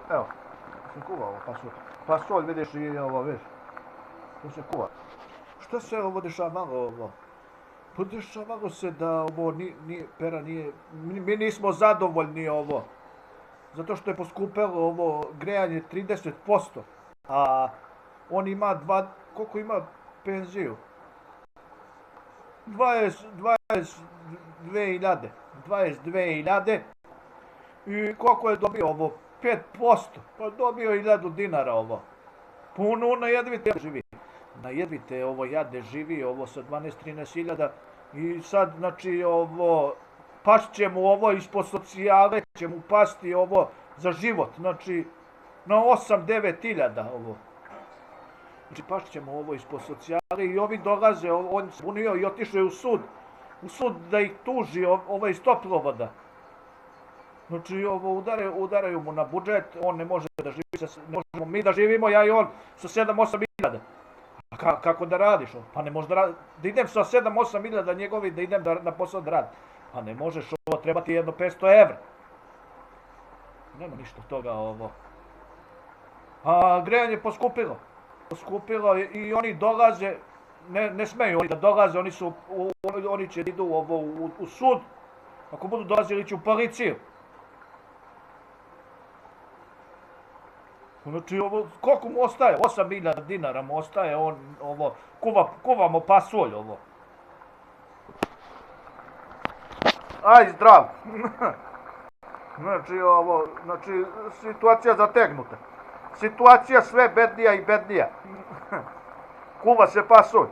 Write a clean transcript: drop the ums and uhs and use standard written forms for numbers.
Evo, sam kuva ovo pasulj. Pasulj vidiš i ovo, vidiš. To se kuva. Šta se ovo dešavalo ovo? Pa dešavalo se da ovo pera nije, mi nismo zadovoljni ovo. Zato što je poskupelo ovo grejanje 30%. A on ima koliko ima penziju? 22.000. 22.000. I koliko je dobio ovo? 5%. Pa dobio 1.000 dinara ovo. Puno na jedvite živi. Na jedvite ovo jade živi ovo sa 12-13 i sad znači ovo pašće mu ovo ispod socijale, će mu pasti ovo za život, znači na 8-9 ovo. Znači pašće mu ovo ispod socijale i ovi dolaze, on se bunio i otišao je u sud da ih tuži ovo iz toplovoda. Znači ovo udaraju mu na budžet, on ne može da živi, ne možemo mi da živimo, ja i on sa 7-8 hiljada. A kako da radiš? Pa ne možeš da idem sa 7-8 hiljada njegovi da idem na posao da radim. Pa ne možeš, ovo treba ti jedno 500 evra. Nema ništa toga ovo. A grejanje poskupilo. Poskupilo i oni dolaze, ne smeju oni da dolaze, oni će idu u sud. Ako budu dolazili će u policiju. Znači, koliko mu ostaje? 8.000 dinara mu ostaje, on kuvamo pasulj ovo. Aj, zdrav! Znači, situacija zategnuta. Situacija sve bednija i bednija. Kuva se pasulj.